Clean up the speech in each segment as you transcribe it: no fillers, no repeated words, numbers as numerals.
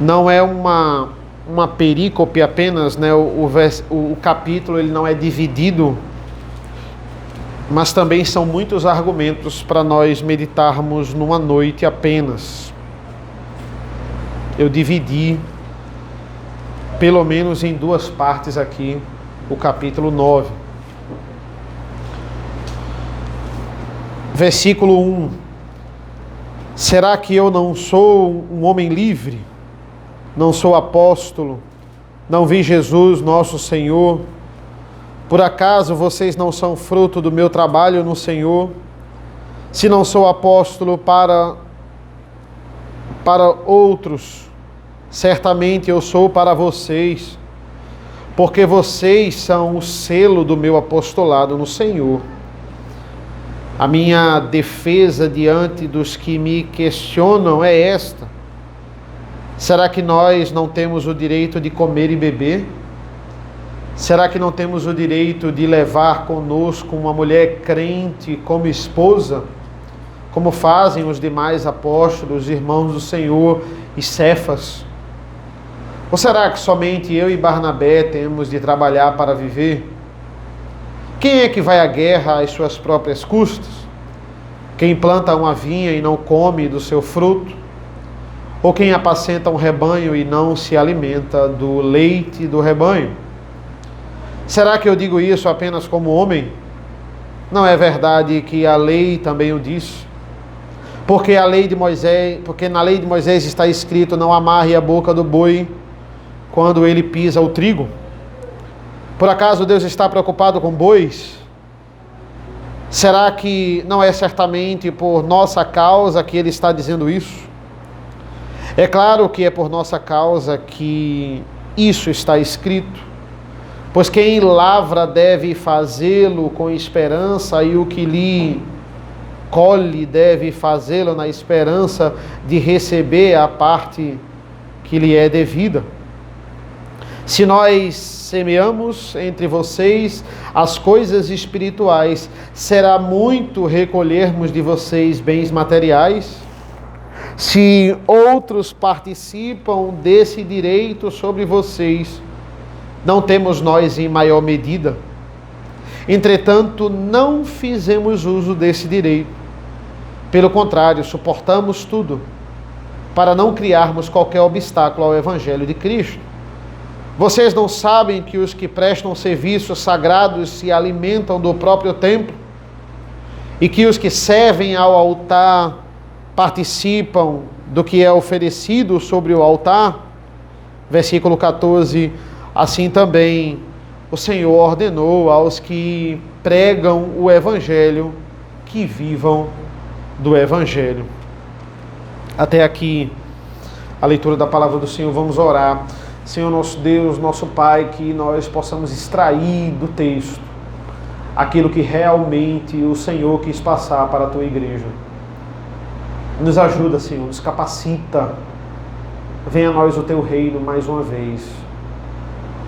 Não é uma perícope apenas, né? O capítulo ele não é dividido, mas também são muitos argumentos para nós meditarmos numa noite apenas. Eu dividi, pelo menos em duas partes aqui, o capítulo 9. Versículo 1. Será que eu não sou um homem livre? Não sou apóstolo? Não vi Jesus, nosso Senhor? Por acaso vocês não são fruto do meu trabalho no Senhor? Se não sou apóstolo para outros, certamente eu sou para vocês, porque vocês são o selo do meu apostolado no Senhor. A minha defesa diante dos que me questionam é esta: será que nós não temos o direito de comer e beber? Será que não temos o direito de levar conosco uma mulher crente como esposa, como fazem os demais apóstolos, irmãos do Senhor e Cefas? Ou será que somente eu e Barnabé temos de trabalhar para viver? Quem é que vai à guerra às suas próprias custas? Quem planta uma vinha e não come do seu fruto? Ou quem apacenta um rebanho e não se alimenta do leite do rebanho? Será que eu digo isso apenas como homem? Não é verdade que a lei também o diz? Porque na lei de Moisés está escrito: não amarre a boca do boi quando ele pisa o trigo. Por acaso Deus está preocupado com bois? Será que não é certamente por nossa causa que Ele está dizendo isso? É claro que é por nossa causa que isso está escrito, pois quem lavra deve fazê-lo com esperança, e o que lhe colhe deve fazê-lo na esperança de receber a parte que lhe é devida. Se nós semeamos entre vocês as coisas espirituais, será muito recolhermos de vocês bens materiais? Se outros participam desse direito sobre vocês, não temos nós em maior medida? Entretanto, não fizemos uso desse direito. Pelo contrário, suportamos tudo, para não criarmos qualquer obstáculo ao Evangelho de Cristo. Vocês não sabem que os que prestam serviços sagrados se alimentam do próprio templo? E que os que servem ao altar participam do que é oferecido sobre o altar? Versículo 14. Assim também o Senhor ordenou aos que pregam o Evangelho que vivam do Evangelho. Até aqui a leitura da palavra do Senhor. Vamos orar. Senhor nosso Deus, nosso Pai, que nós possamos extrair do texto aquilo que realmente o Senhor quis passar para a Tua igreja. Nos ajuda, Senhor, nos capacita. Venha a nós o Teu reino mais uma vez.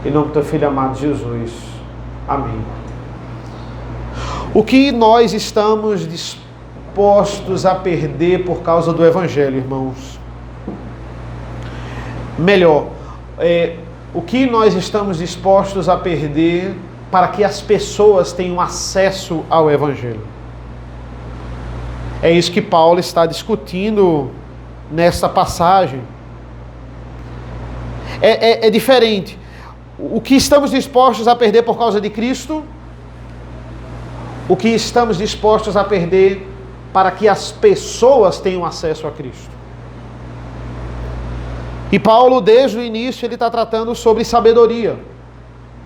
Em nome do Teu Filho amado Jesus. Amém. O que nós estamos dispostos a perder por causa do Evangelho, irmãos? Melhor, o que nós estamos dispostos a perder para que as pessoas tenham acesso ao Evangelho? É isso que Paulo está discutindo nessa passagem. É diferente. O que estamos dispostos a perder por causa de Cristo? O que estamos dispostos a perder para que as pessoas tenham acesso a Cristo? E Paulo, desde o início, ele está tratando sobre sabedoria.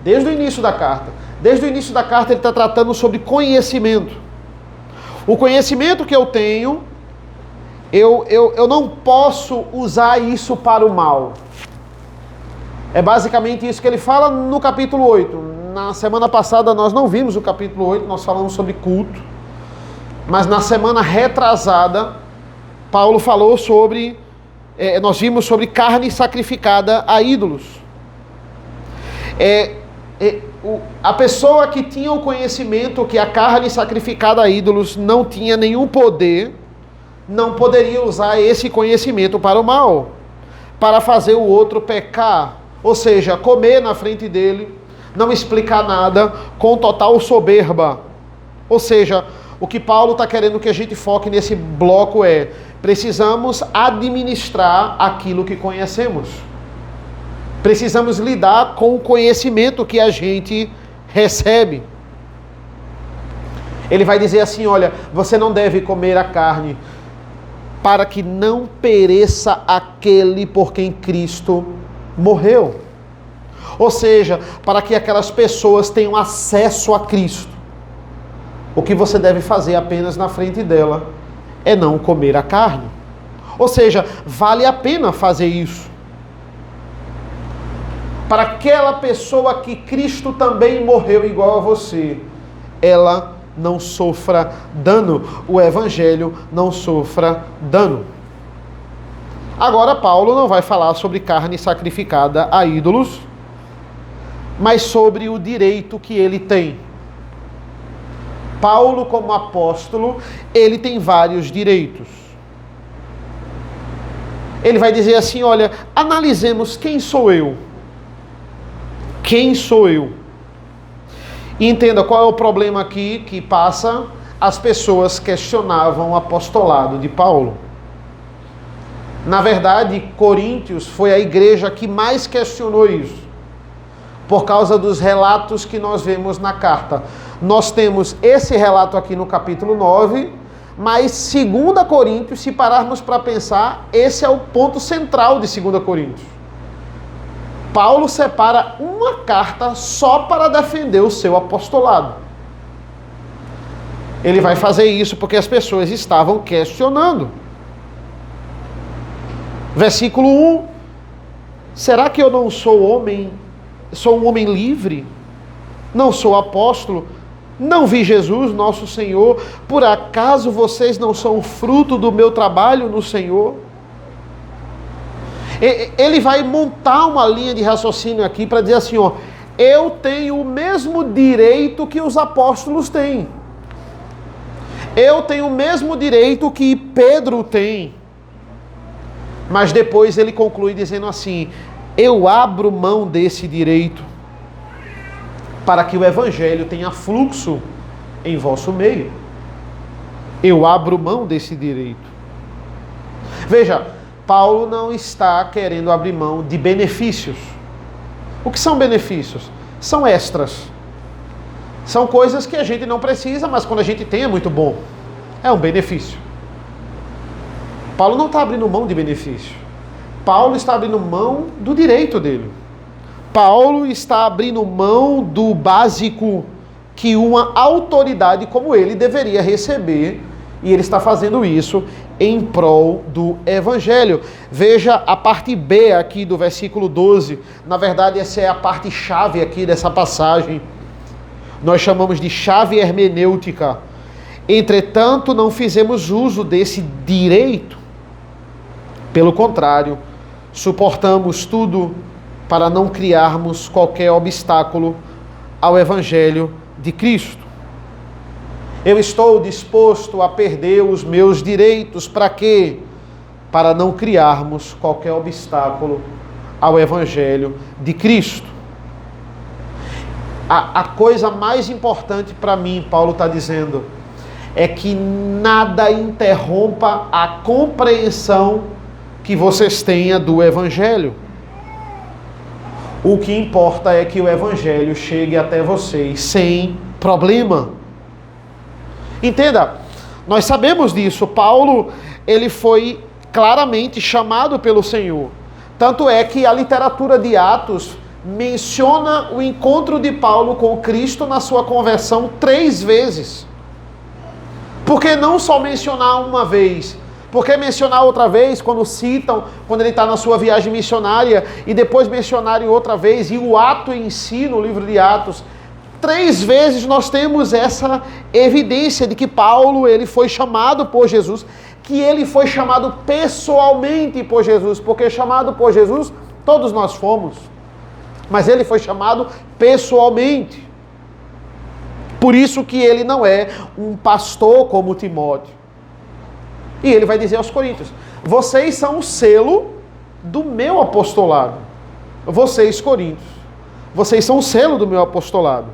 Desde o início da carta. Desde o início da carta, ele está tratando sobre conhecimento. O conhecimento que eu tenho, eu não posso usar isso para o mal. É basicamente isso que ele fala no capítulo 8. Na semana passada nós não vimos o capítulo 8, nós falamos sobre culto. Mas na semana retrasada, Paulo falou sobre... nós vimos sobre carne sacrificada a ídolos. A pessoa que tinha o conhecimento que a carne sacrificada a ídolos não tinha nenhum poder, não poderia usar esse conhecimento para o mal. para fazer o outro pecar. Ou seja, comer na frente dele, não explicar nada, com total soberba. Ou seja, o que Paulo está querendo que a gente foque nesse bloco é: precisamos administrar aquilo que conhecemos. Precisamos lidar com o conhecimento que a gente recebe. Ele vai dizer assim: olha, você não deve comer a carne, para que não pereça aquele por quem Cristo morreu. Ou seja, para que aquelas pessoas tenham acesso a Cristo. O que você deve fazer apenas na frente dela é não comer a carne. Ou seja, vale a pena fazer isso. Para aquela pessoa que Cristo também morreu igual a você, ela não sofra dano, o Evangelho não sofra dano. Agora Paulo não vai falar sobre carne sacrificada a ídolos, mas sobre o direito que ele tem. Paulo, como apóstolo, ele tem vários direitos. Ele vai dizer assim: olha, analisemos quem sou eu. Quem sou eu? E entenda qual é o problema aqui que passa. As pessoas questionavam o apostolado de Paulo. Na verdade, Coríntios foi a igreja que mais questionou isso, por causa dos relatos que nós vemos na carta. Nós temos esse relato aqui no capítulo 9, mas 2 Coríntios, se pararmos para pensar, esse é o ponto central de 2 Coríntios. Paulo separa uma carta só para defender o seu apostolado. Ele vai fazer isso porque as pessoas estavam questionando. Versículo 1. Será que eu não sou homem? Sou um homem livre? Não sou apóstolo? Não vi Jesus, nosso Senhor? Por acaso vocês não são fruto do meu trabalho no Senhor? Ele vai montar uma linha de raciocínio aqui para dizer assim, ó: eu tenho o mesmo direito que os apóstolos têm. Eu tenho o mesmo direito que Pedro tem. Mas depois ele conclui dizendo assim: eu abro mão desse direito para que o Evangelho tenha fluxo em vosso meio. Eu abro mão desse direito. Veja, Paulo não está querendo abrir mão de benefícios. O que são benefícios? São extras. São coisas que a gente não precisa, mas quando a gente tem é muito bom. É um benefício. Paulo não está abrindo mão de benefício. Paulo está abrindo mão do direito dele. Paulo está abrindo mão do básico que uma autoridade como ele deveria receber, e ele está fazendo isso em prol do Evangelho. Veja a parte B aqui do versículo 12. Na verdade, essa é a parte chave aqui dessa passagem. Nós chamamos de chave hermenêutica. Entretanto, não fizemos uso desse direito. Pelo contrário, suportamos tudo para não criarmos qualquer obstáculo ao Evangelho de Cristo. Eu estou disposto a perder os meus direitos. Para quê? Para não criarmos qualquer obstáculo ao Evangelho de Cristo. A coisa mais importante para mim, Paulo está dizendo, é que nada interrompa a compreensão que vocês tenham do Evangelho. O que importa é que o Evangelho chegue até vocês sem problema. Entenda, nós sabemos disso. Paulo, ele foi claramente chamado pelo Senhor. Tanto é que a literatura de Atos menciona o encontro de Paulo com Cristo na sua conversão 3 vezes. Por que não só mencionar uma vez? Por que mencionar outra vez quando citam, quando ele está na sua viagem missionária, e depois mencionarem outra vez, e o ato em si, no livro de Atos, 3 vezes nós temos essa evidência de que Paulo, ele foi chamado por Jesus, que ele foi chamado pessoalmente por Jesus, porque chamado por Jesus, todos nós fomos, mas ele foi chamado pessoalmente. Por isso que ele não é um pastor como Timóteo. E ele vai dizer aos coríntios: vocês são o selo do meu apostolado. Vocês, coríntios, vocês são o selo do meu apostolado.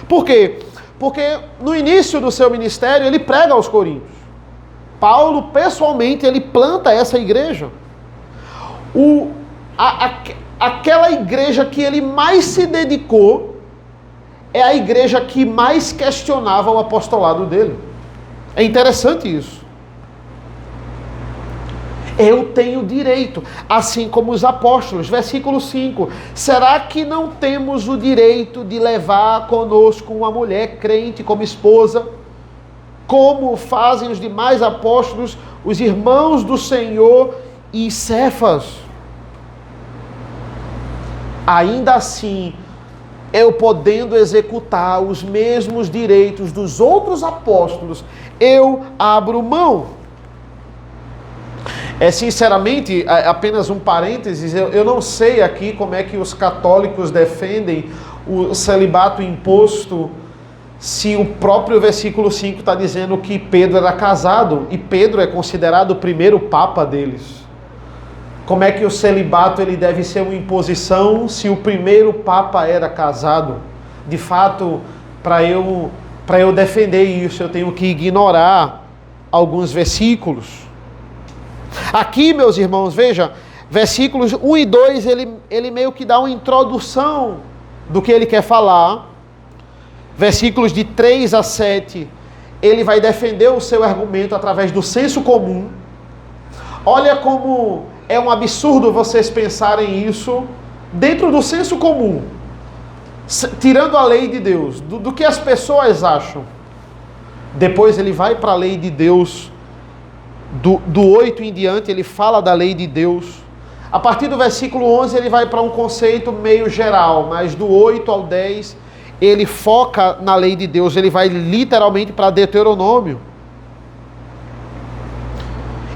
Por quê? Porque no início do seu ministério ele prega aos coríntios. Paulo, pessoalmente, ele planta essa igreja. Aquela igreja que ele mais se dedicou é a igreja que mais questionava o apostolado dele. É interessante isso. Eu tenho direito, assim como os apóstolos. Versículo 5. Será que não temos o direito de levar conosco uma mulher crente como esposa, como fazem os demais apóstolos, os irmãos do Senhor e Cefas? Ainda assim, eu podendo executar os mesmos direitos dos outros apóstolos, eu abro mão. Sinceramente, apenas um parênteses, eu não sei aqui como é que os católicos defendem o celibato imposto, se o próprio versículo 5 está dizendo que Pedro era casado, e Pedro é considerado o primeiro papa deles. Como é que o celibato ele deve ser uma imposição se o primeiro papa era casado? De fato, para eu defender isso, eu tenho que ignorar alguns versículos. Aqui, meus irmãos, veja, versículos 1 e 2, ele meio que dá uma introdução do que ele quer falar. Versículos de 3 a 7, ele vai defender o seu argumento através do senso comum. Olha como é um absurdo vocês pensarem isso dentro do senso comum, tirando a lei de Deus, do que as pessoas acham. Depois ele vai para a lei de Deus, do 8 em diante ele fala da lei de Deus. A partir do versículo 11 ele vai para um conceito meio geral, mas do 8 ao 10 ele foca na lei de Deus, ele vai literalmente para Deuteronômio.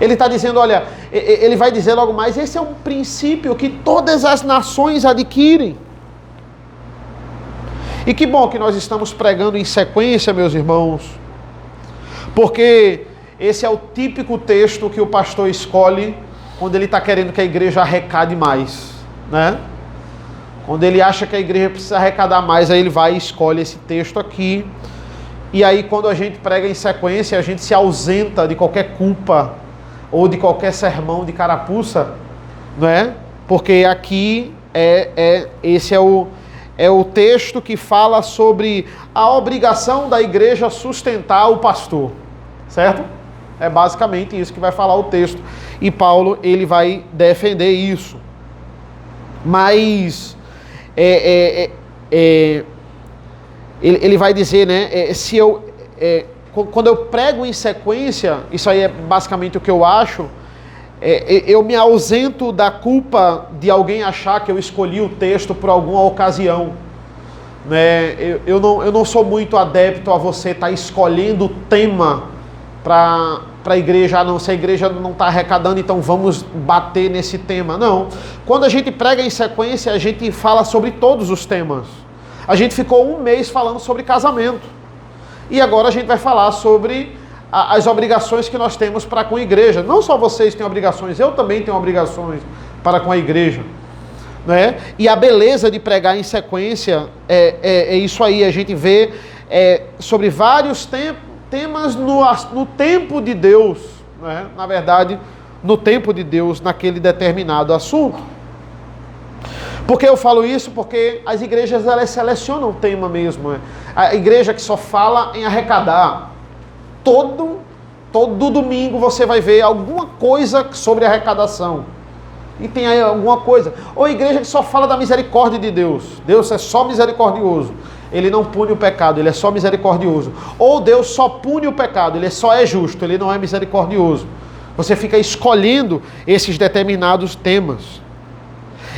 Ele está dizendo, olha, ele vai dizer logo mais, esse é um princípio que todas as nações adquirem. E que bom que nós estamos pregando em sequência, meus irmãos, porque esse é o típico texto que o pastor escolhe quando ele está querendo que a igreja arrecade mais, né? Quando ele acha que a igreja precisa arrecadar mais, aí ele vai e escolhe esse texto aqui. E aí quando a gente prega em sequência, a gente se ausenta de qualquer culpa ou de qualquer sermão de carapuça, não é? Porque aqui esse é o texto que fala sobre a obrigação da igreja sustentar o pastor, certo? É basicamente isso que vai falar o texto. E Paulo, ele vai defender isso. Mas ele vai dizer, né? Quando eu prego em sequência, isso aí é basicamente o que eu acho, eu me ausento da culpa de alguém achar que eu escolhi o texto por alguma ocasião. Né? Eu não sou muito adepto a você estar escolhendo o tema para a igreja. Não, se a igreja não está arrecadando, então vamos bater nesse tema. Não. Quando a gente prega em sequência, a gente fala sobre todos os temas. A gente ficou um mês falando sobre casamento. E agora a gente vai falar sobre as obrigações que nós temos para com a igreja. Não só vocês têm obrigações, eu também tenho obrigações para com a igreja. Né? E a beleza de pregar em sequência é isso aí. A gente vê sobre vários temas no tempo de Deus. Né? Na verdade, no tempo de Deus, naquele determinado assunto. Por que eu falo isso? Porque as igrejas, elas selecionam o tema mesmo. Né? A igreja que só fala em arrecadar. Todo domingo você vai ver alguma coisa sobre arrecadação. E tem aí alguma coisa. Ou a igreja que só fala da misericórdia de Deus. Deus é só misericordioso. Ele não pune o pecado, ele é só misericordioso. Ou Deus só pune o pecado, ele só é justo, ele não é misericordioso. Você fica escolhendo esses determinados temas.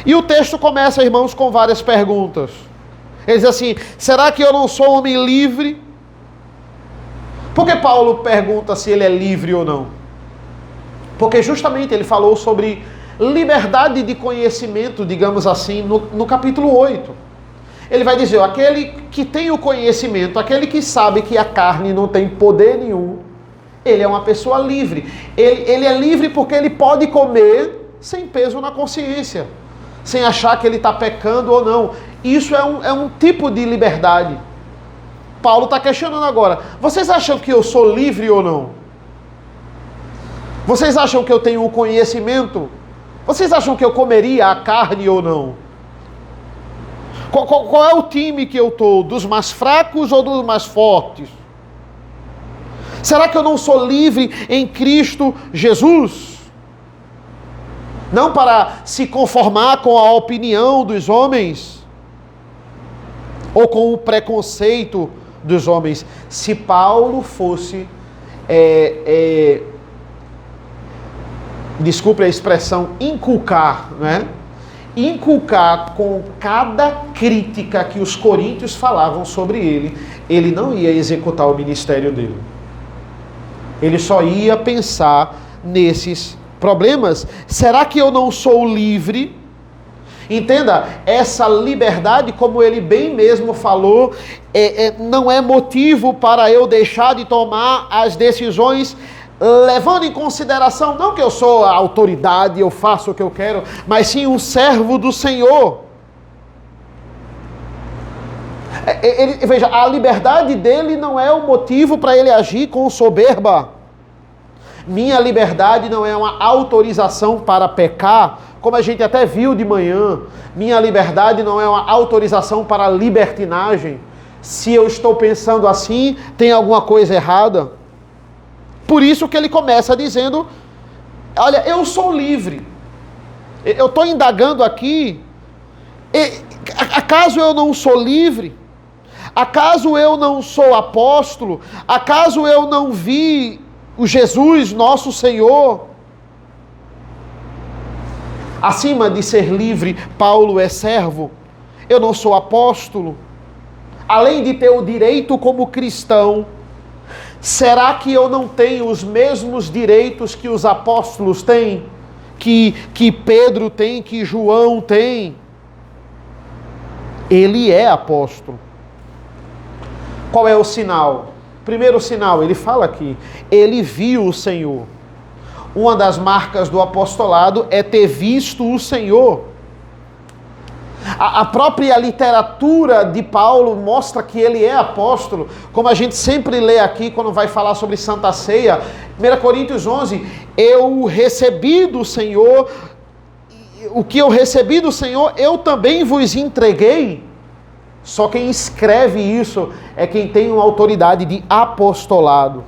E o texto começa, irmãos, com várias perguntas. Ele diz assim, será que eu não sou homem livre? Por que Paulo pergunta se ele é livre ou não? Porque justamente ele falou sobre liberdade de conhecimento, digamos assim, no capítulo 8. Ele vai dizer, aquele que tem o conhecimento, aquele que sabe que a carne não tem poder nenhum, ele é uma pessoa livre. Ele é livre porque ele pode comer sem peso na consciência, sem achar que ele está pecando ou não. Isso é um tipo de liberdade. Paulo está questionando agora, vocês acham que eu sou livre ou não? Vocês acham que eu tenho o conhecimento? Vocês acham que eu comeria a carne ou não? Qual é o time que eu estou? Dos mais fracos ou dos mais fortes? Será que eu não sou livre em Cristo Jesus? Não para se conformar com a opinião dos homens ou com o preconceito dos homens. Se Paulo fosse, desculpe a expressão, inculcar, né? Inculcar com cada crítica que os coríntios falavam sobre ele, ele não ia executar o ministério dele. Ele só ia pensar nesses problemas. Será que eu não sou livre? Entenda, essa liberdade, como ele bem mesmo falou, não é motivo para eu deixar de tomar as decisões, levando em consideração, não que eu sou a autoridade, eu faço o que eu quero, mas sim um servo do Senhor. Veja, a liberdade dele não é o motivo para ele agir com soberba. Minha liberdade não é uma autorização para pecar, como a gente até viu de manhã. Minha liberdade não é uma autorização para libertinagem. Se eu estou pensando assim, tem alguma coisa errada. Por isso que ele começa dizendo, olha, eu sou livre. Eu estou indagando aqui, acaso eu não sou livre? Acaso eu não sou apóstolo? Acaso eu não vi o Jesus, nosso Senhor? Acima de ser livre, Paulo é servo. Eu não sou apóstolo. Além de ter o direito como cristão, será que eu não tenho os mesmos direitos que os apóstolos têm? Que Pedro tem, que João tem? Ele é apóstolo. Qual é o sinal? Primeiro sinal, ele fala aqui, ele viu o Senhor. Uma das marcas do apostolado é ter visto o Senhor. A própria literatura de Paulo mostra que ele é apóstolo, como a gente sempre lê aqui quando vai falar sobre Santa Ceia. 1 Coríntios 11, eu recebi do Senhor, o que eu recebi do Senhor, eu também vos entreguei. Só quem escreve isso é quem tem uma autoridade de apostolado.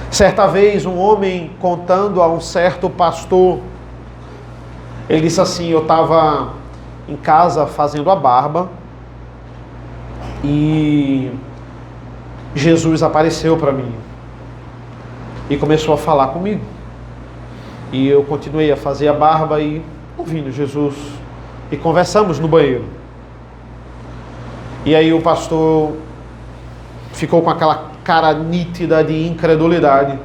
Certa vez, um homem contando a um certo pastor, ele disse assim, eu estava em casa fazendo a barba e Jesus apareceu para mim e começou a falar comigo. E eu continuei a fazer a barba e ouvindo Jesus e conversamos no banheiro. E aí o pastor ficou com aquela cara nítida de incredulidade.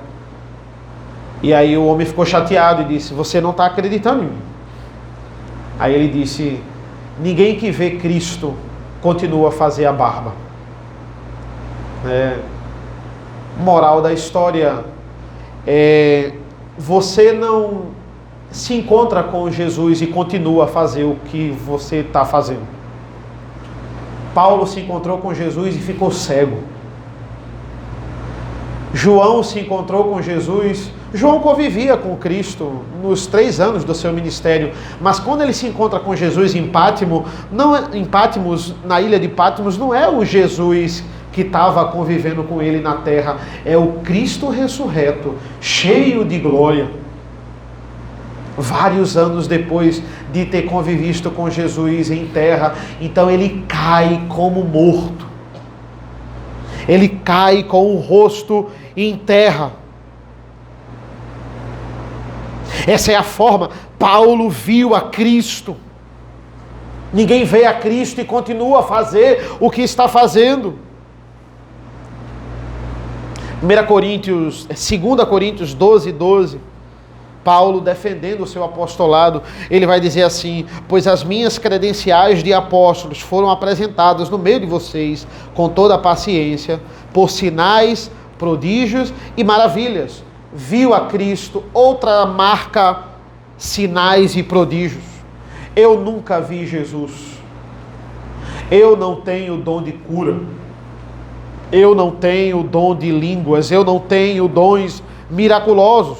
E aí o homem ficou chateado e disse, você não está acreditando em mim. Aí ele disse, ninguém que vê Cristo continua a fazer a barba. Moral da história, você não se encontra com Jesus e continua a fazer o que você está fazendo. Paulo se encontrou com Jesus e ficou cego. João se encontrou com Jesus. João convivia com Cristo nos 3 anos do seu ministério, mas quando ele se encontra com Jesus em Pátimo, na ilha de Pátmos, não é o Jesus que estava convivendo com ele na terra, é o Cristo ressurreto, cheio de glória. Vários anos depois de ter convivido com Jesus em terra, então ele cai como morto. Ele cai com o rosto em terra. Essa é a forma. Paulo viu a Cristo. Ninguém vê a Cristo e continua a fazer o que está fazendo. 2 Coríntios 12. Paulo, defendendo o seu apostolado, ele vai dizer assim, pois as minhas credenciais de apóstolos foram apresentadas no meio de vocês, com toda a paciência, por sinais, prodígios e maravilhas. viu a Cristo, outra marca sinais e prodígios. Eu nunca vi Jesus. Eu não tenho dom de cura. Eu não tenho dom de línguas. Eu não tenho dons miraculosos.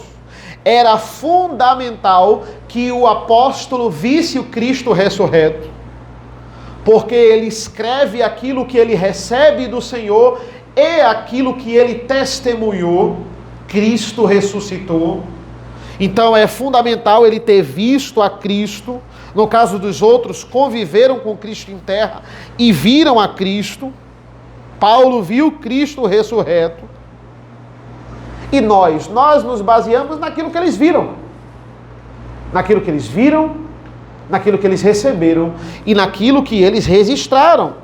Era fundamental que o apóstolo visse o Cristo ressurreto, porque ele escreve aquilo que ele recebe do Senhor e aquilo que ele testemunhou. Cristo ressuscitou. Então é fundamental ele ter visto a Cristo. No caso dos outros, conviveram com Cristo em terra e viram a Cristo. Paulo viu Cristo ressurreto. E nós nos baseamos naquilo que eles viram. Naquilo que eles viram, naquilo que eles receberam e naquilo que eles registraram.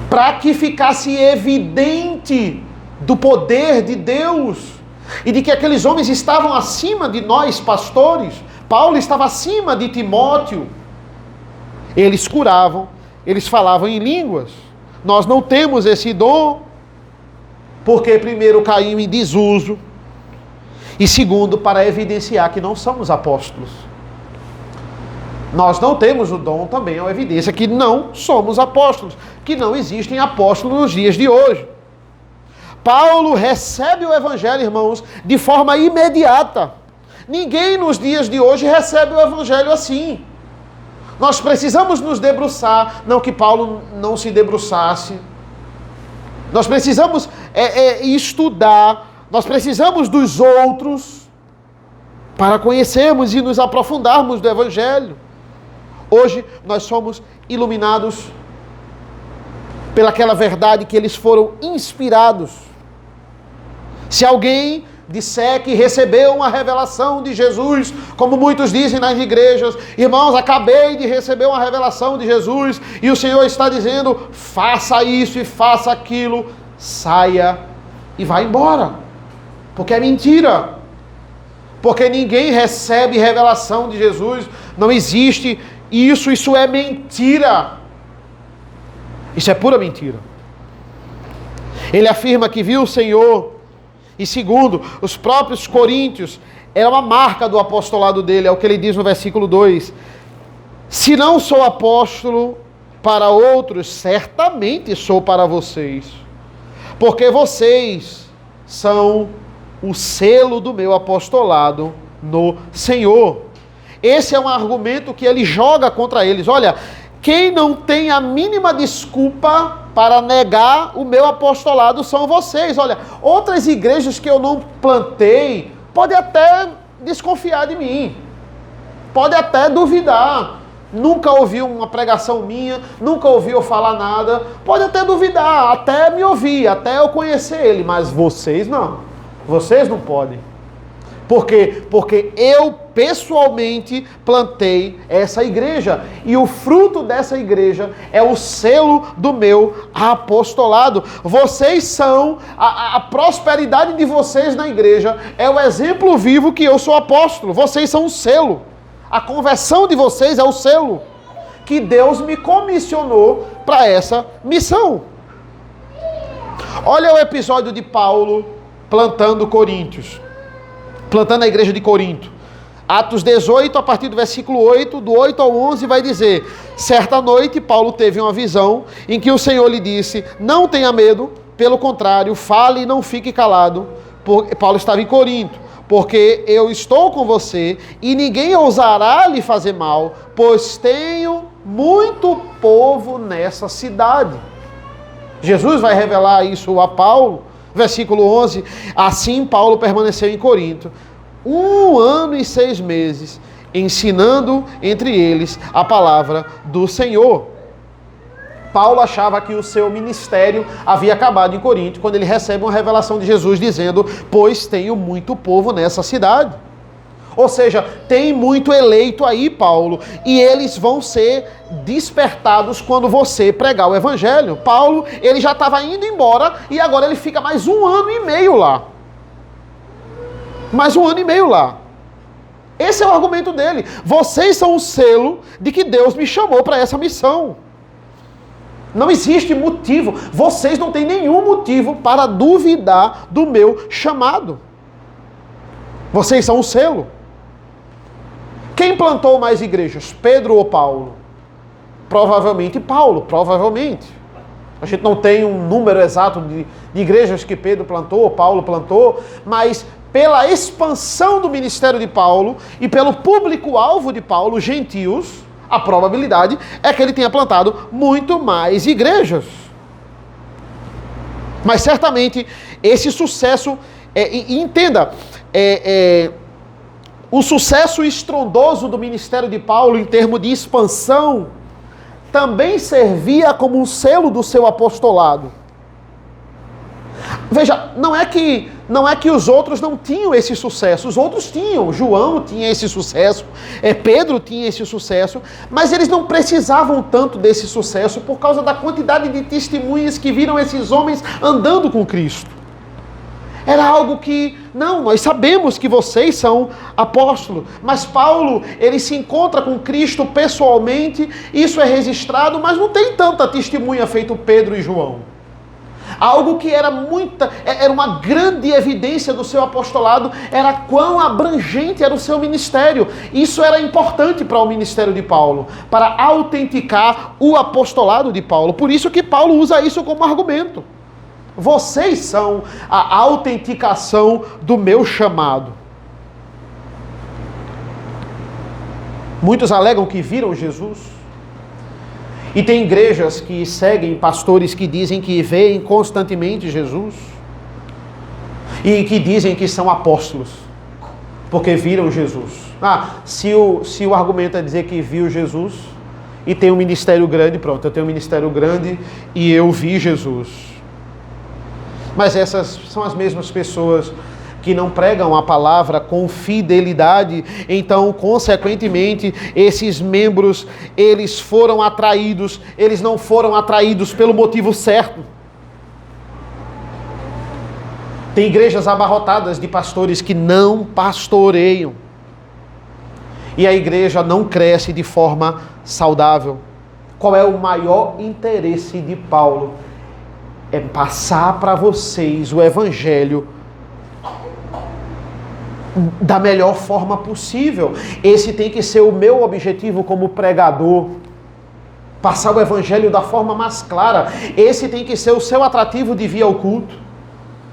Para que ficasse evidente do poder de Deus e de que aqueles homens estavam acima de nós, pastores. Paulo estava acima de Timóteo. Eles curavam, eles falavam em línguas. Nós não temos esse dom, porque primeiro caiu em desuso e segundo, para evidenciar que não somos apóstolos. Nós não temos o dom, também é uma evidência que não somos apóstolos, que não existem apóstolos nos dias de hoje. Paulo recebe o evangelho, irmãos, de forma imediata. Ninguém nos dias de hoje recebe o evangelho assim. Nós precisamos nos debruçar, não que Paulo não se debruçasse. Nós precisamos estudar, nós precisamos dos outros para conhecermos e nos aprofundarmos do evangelho. Hoje nós somos iluminados pelaquela verdade que eles foram inspirados. Se alguém disser que recebeu uma revelação de Jesus, como muitos dizem nas igrejas, irmãos, acabei de receber uma revelação de Jesus, e o Senhor está dizendo, faça isso e faça aquilo, saia e vá embora, porque é mentira, porque ninguém recebe revelação de Jesus, não existe isso, isso é mentira, isso é pura mentira. Ele afirma que viu o Senhor. E segundo, os próprios coríntios, era uma marca do apostolado dele, é o que ele diz no versículo 2. Se não sou apóstolo para outros, certamente sou para vocês, porque vocês são o selo do meu apostolado no Senhor. Esse é um argumento que ele joga contra eles. Olha, quem não tem a mínima desculpa para negar o meu apostolado são vocês. Olha, outras igrejas que eu não plantei, pode até desconfiar de mim, pode até duvidar, nunca ouviu uma pregação minha, nunca ouviu eu falar nada, pode até duvidar, até me ouvir, até eu conhecer ele, mas vocês não, vocês não podem. Por quê? Porque eu pessoalmente plantei essa igreja e o fruto dessa igreja é o selo do meu apostolado. Vocês são, a prosperidade de vocês na igreja é o exemplo vivo que eu sou apóstolo. Vocês são um selo. A conversão de vocês é o selo que Deus me comissionou para essa missão. Olha o episódio de Paulo plantando Coríntios. Plantando a igreja de Corinto. Atos 18, a partir do versículo 8, do 8 ao 11, vai dizer: certa noite, Paulo teve uma visão em que o Senhor lhe disse, não tenha medo, pelo contrário, fale e não fique calado. Paulo estava em Corinto. Porque eu estou com você e ninguém ousará lhe fazer mal, pois tenho muito povo nessa cidade. Jesus vai revelar isso a Paulo. Versículo 11, assim Paulo permaneceu em Corinto 1 ano e 6 meses, ensinando entre eles a palavra do Senhor. Paulo achava que o seu ministério havia acabado em Corinto, quando ele recebe uma revelação de Jesus dizendo, pois tenho muito povo nessa cidade. Ou seja, tem muito eleito aí, Paulo, e eles vão ser despertados quando você pregar o evangelho. Paulo, ele já estava indo embora e agora ele fica mais 1 ano e meio lá. Mais 1 ano e meio lá. Esse é o argumento dele. Vocês são o selo de que Deus me chamou para essa missão. Não existe motivo. Vocês não têm nenhum motivo para duvidar do meu chamado. Vocês são o selo. Quem plantou mais igrejas? Pedro ou Paulo? Provavelmente Paulo, provavelmente. A gente não tem um número exato de igrejas que Pedro plantou ou Paulo plantou, mas pela expansão do ministério de Paulo e pelo público-alvo de Paulo, gentios, a probabilidade é que ele tenha plantado muito mais igrejas. Mas certamente esse sucesso, entenda, o sucesso estrondoso do ministério de Paulo em termos de expansão também servia como um selo do seu apostolado. Veja, não é que os outros não tinham esse sucesso, os outros tinham. João tinha esse sucesso, Pedro tinha esse sucesso, mas eles não precisavam tanto desse sucesso por causa da quantidade de testemunhas que viram esses homens andando com Cristo. Era algo que, não, nós sabemos que vocês são apóstolos, mas Paulo, ele se encontra com Cristo pessoalmente, isso é registrado, mas não tem tanta testemunha feito Pedro e João. Algo que era uma grande evidência do seu apostolado, era quão abrangente era o seu ministério. Isso era importante para o ministério de Paulo, para autenticar o apostolado de Paulo. Por isso que Paulo usa isso como argumento. Vocês são a autenticação do meu chamado. Muitos alegam que viram Jesus. E tem igrejas que seguem pastores que dizem que veem constantemente Jesus. E que dizem que são apóstolos, porque viram Jesus. Se o argumento é dizer que viu Jesus e tem um ministério grande, pronto, eu tenho um ministério grande e eu vi Jesus. Mas essas são as mesmas pessoas que não pregam a palavra com fidelidade. Então, consequentemente, esses membros, eles foram atraídos, eles não foram atraídos pelo motivo certo. Tem igrejas abarrotadas de pastores que não pastoreiam. E a igreja não cresce de forma saudável. Qual é o maior interesse de Paulo? É passar para vocês o evangelho da melhor forma possível. Esse tem que ser o meu objetivo como pregador. Passar o evangelho da forma mais clara. Esse tem que ser o seu atrativo de vir ao culto.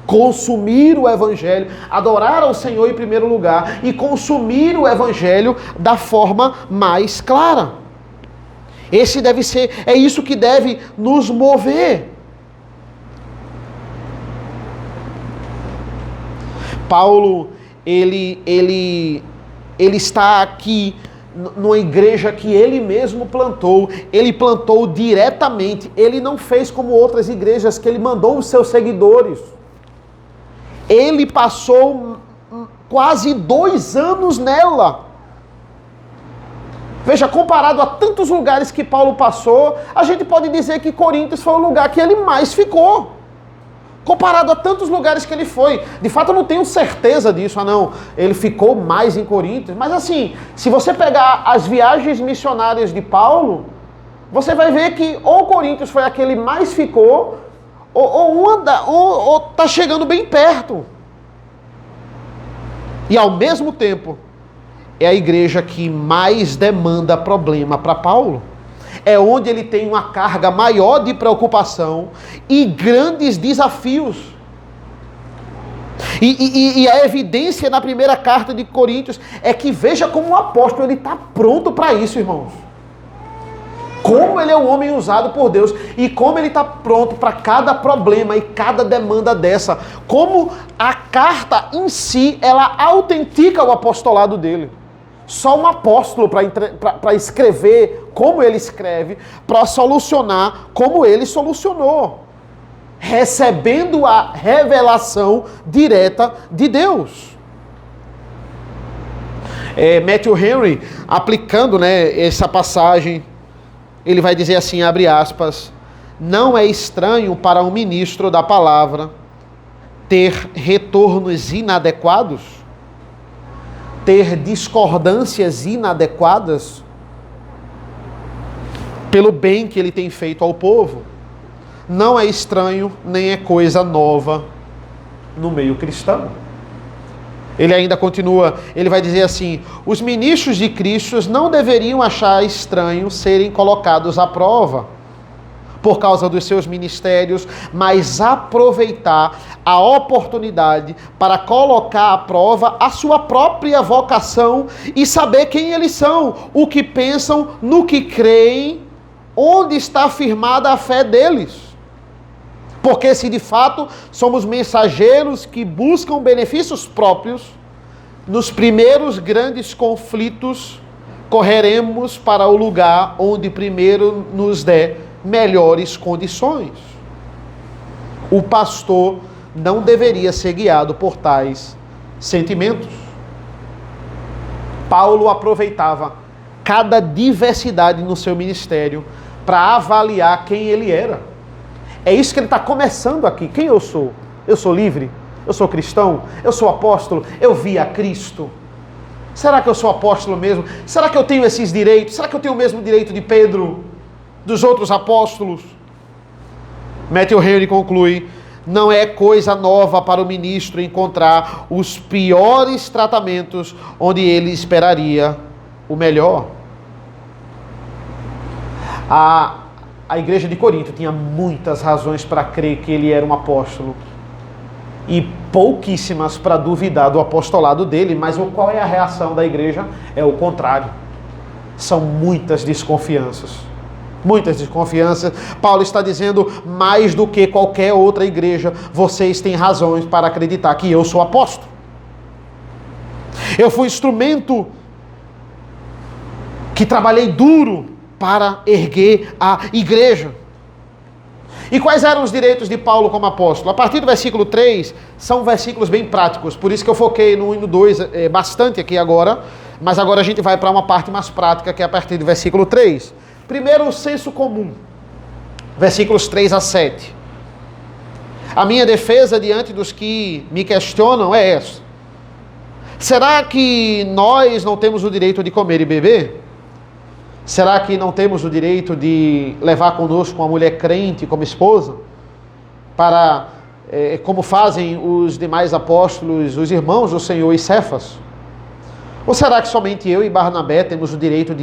Consumir o evangelho, adorar ao Senhor em primeiro lugar e consumir o evangelho da forma mais clara. É isso que deve nos mover. Paulo, ele está aqui numa igreja que ele mesmo plantou. Ele plantou diretamente. Ele não fez como outras igrejas que ele mandou os seus seguidores. Ele passou quase 2 anos nela. Veja, comparado a tantos lugares que Paulo passou, a gente pode dizer que Coríntios foi o lugar que ele mais ficou. Comparado a tantos lugares que ele foi. De fato, eu não tenho certeza disso. Ele ficou mais em Coríntios. Mas assim, se você pegar as viagens missionárias de Paulo, você vai ver que ou Coríntios foi aquele mais ficou, ou está chegando bem perto. E ao mesmo tempo, é a igreja que mais demanda problema para Paulo. É onde ele tem uma carga maior de preocupação e grandes desafios. E a evidência na primeira carta de Coríntios é que veja como o apóstolo ele está pronto para isso, irmãos. Como ele é um homem usado por Deus e como ele está pronto para cada problema e cada demanda dessa. Como a carta em si, ela autentica o apostolado dele. Só um apóstolo para escrever como ele escreve, para solucionar como ele solucionou. Recebendo a revelação direta de Deus. Matthew Henry, aplicando essa passagem, ele vai dizer assim, abre aspas, não é estranho para um ministro da palavra ter retornos inadequados, ter discordâncias inadequadas pelo bem que ele tem feito ao povo. não é estranho, nem é coisa nova no meio cristão. Ele ainda continua, ele vai dizer assim: os ministros de Cristo não deveriam achar estranho serem colocados à prova por causa dos seus ministérios, mas aproveitar a oportunidade para colocar à prova a sua própria vocação e saber quem eles são, o que pensam, no que creem, onde está firmada a fé deles. Porque se de fato somos mensageiros que buscam benefícios próprios, nos primeiros grandes conflitos, correremos para o lugar onde primeiro nos der melhores condições. O pastor não deveria ser guiado por tais sentimentos. Paulo aproveitava cada diversidade no seu ministério para avaliar quem ele era. É isso que ele está começando aqui. Quem eu sou? Eu sou livre? Eu sou cristão? Eu sou apóstolo? Eu vi a Cristo? Será que eu sou apóstolo mesmo? Será que eu tenho esses direitos? Será que eu tenho o mesmo direito de Pedro? Dos outros apóstolos? Matthew Henry conclui: não é coisa nova para o ministro encontrar os piores tratamentos onde ele esperaria o melhor. A igreja de Corinto tinha muitas razões para crer que ele era um apóstolo e pouquíssimas para duvidar do apostolado dele, mas qual é a reação da igreja? É o contrário. São muitas desconfianças. Muitas desconfianças. Paulo está dizendo: mais do que qualquer outra igreja, vocês têm razões para acreditar que eu sou apóstolo. Eu fui instrumento que trabalhei duro para erguer a igreja. E quais eram os direitos de Paulo como apóstolo? A partir do versículo 3, são versículos bem práticos, por isso que eu foquei no 1 e no 2 bastante aqui agora, mas agora a gente vai para uma parte mais prática, que é a partir do versículo 3. Primeiro, o senso comum, versículos 3 a 7. A minha defesa diante dos que me questionam é essa: será que nós não temos o direito de comer e beber? Será que não temos o direito de levar conosco uma mulher crente como esposa? Para, como fazem os demais apóstolos, os irmãos do Senhor e Cefas? Ou será que somente eu e Barnabé temos o direito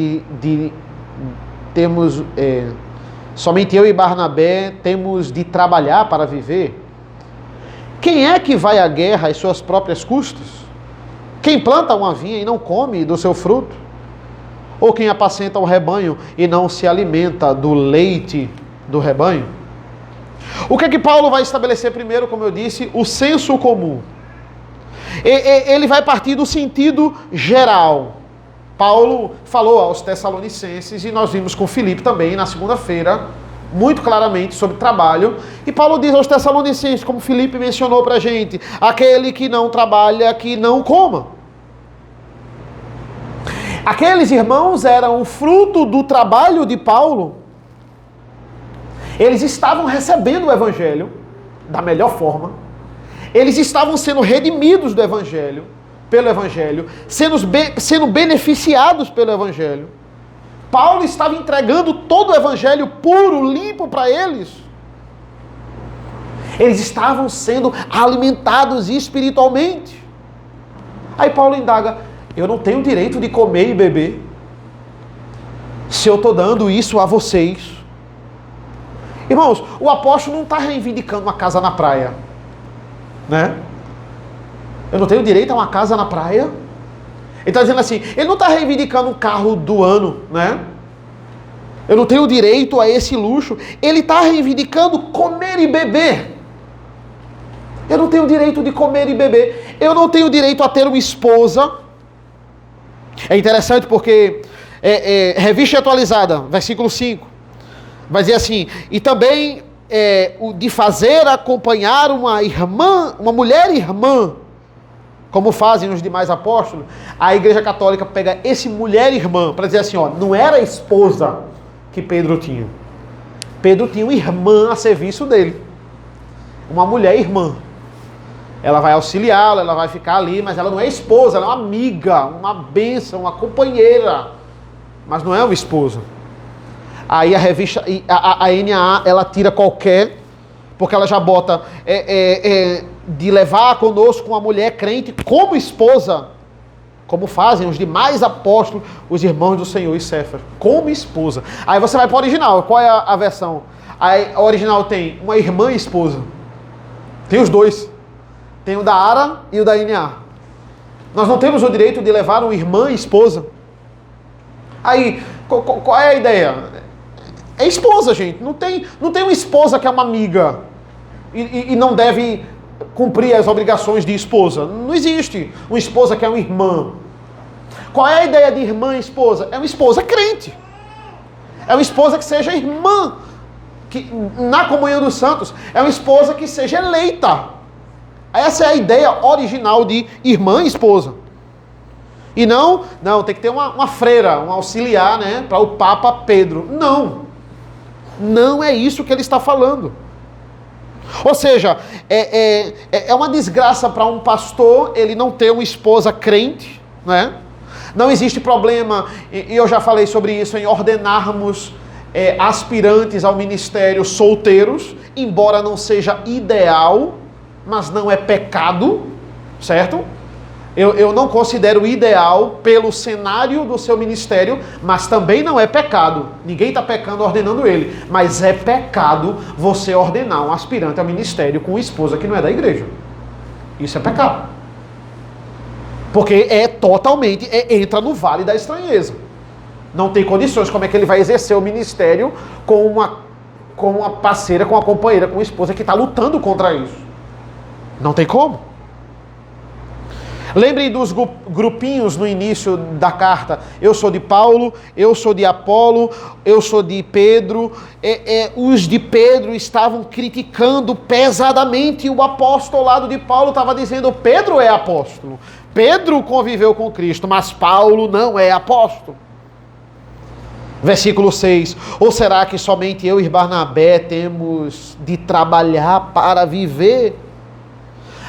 somente eu e Barnabé temos de trabalhar para viver? Quem é que vai à guerra às suas próprias custas? Quem planta uma vinha e não come do seu fruto? Ou quem apacenta o rebanho e não se alimenta do leite do rebanho? O que é que Paulo vai estabelecer primeiro, como eu disse? O senso comum. Ele vai partir do sentido geral. Paulo falou aos Tessalonicenses, e nós vimos com Filipe também na segunda-feira, muito claramente sobre trabalho. E Paulo diz aos Tessalonicenses, como Filipe mencionou pra gente: aquele que não trabalha, que não coma. Aqueles irmãos eram o fruto do trabalho de Paulo. Eles estavam recebendo o Evangelho da melhor forma. Eles estavam sendo redimidos do Evangelho, pelo Evangelho, sendo beneficiados pelo Evangelho. Paulo estava entregando todo o Evangelho puro, limpo para eles. Eles estavam sendo alimentados espiritualmente. Aí Paulo indaga: eu não tenho direito de comer e beber se eu estou dando isso a vocês? Irmãos, o apóstolo não está reivindicando uma casa na praia, né? Eu não tenho direito a uma casa na praia? Ele está dizendo assim, ele não está reivindicando um carro do ano, né? Eu não tenho direito a esse luxo. Ele está reivindicando comer e beber. Eu não tenho direito de comer e beber. Eu não tenho direito a ter uma esposa. É interessante porque Revista Atualizada, versículo 5, vai dizer assim: e também o de fazer acompanhar uma irmã, uma mulher irmã, como fazem os demais apóstolos. A Igreja Católica pega esse mulher irmã para dizer assim, ó, não era a esposa que Pedro tinha. Pedro tinha uma irmã a serviço dele, uma mulher irmã. Ela vai auxiliá-lo, ela vai ficar ali, mas ela não é esposa, ela é uma amiga, uma bênção, uma companheira, mas não é uma esposa. Aí a revista, a NAA, ela tira qualquer, porque ela já bota de levar conosco uma mulher crente como esposa, como fazem os demais apóstolos, os irmãos do Senhor e Céfas, como esposa. Aí você vai para o original, qual é a versão? Aí, a original tem uma irmã e esposa. Tem os dois. Tem o da ARA e o da NA. Nós não temos o direito de levar uma irmã e esposa. Aí, qual é a ideia? É esposa, gente. Não tem uma esposa que é uma amiga e não deve cumprir as obrigações de esposa. Não existe uma esposa que é uma irmã. Qual é a ideia de irmã e esposa? É uma esposa crente. É uma esposa que seja irmã, que, na comunhão dos santos. É uma esposa que seja eleita. Essa é a ideia original de irmã e esposa. E não, tem que ter uma freira, um auxiliar, né, para o Papa Pedro. Não é isso que ele está falando. Ou seja, é uma desgraça para um pastor ele não ter uma esposa crente, né? Não existe problema, e eu já falei sobre isso, em ordenarmos aspirantes ao ministério solteiros, embora não seja ideal, mas não é pecado, certo? Eu não considero ideal pelo cenário do seu ministério, mas também não é pecado. Ninguém está pecando ordenando ele. Mas é pecado você ordenar um aspirante ao ministério com uma esposa que não é da igreja. Isso é pecado. Porque totalmente, entra no vale da estranheza. Não tem condições. Como é que ele vai exercer o ministério com uma parceira, com uma companheira, com uma esposa que está lutando contra isso? Não tem como. Lembrem dos grupinhos no início da carta. Eu sou de Paulo, eu sou de Apolo, eu sou de Pedro. Os de Pedro estavam criticando pesadamente o apostolado de Paulo. Estava dizendo, Pedro é apóstolo. Pedro conviveu com Cristo, mas Paulo não é apóstolo. Versículo 6. Ou será que somente eu e Barnabé temos de trabalhar para viver?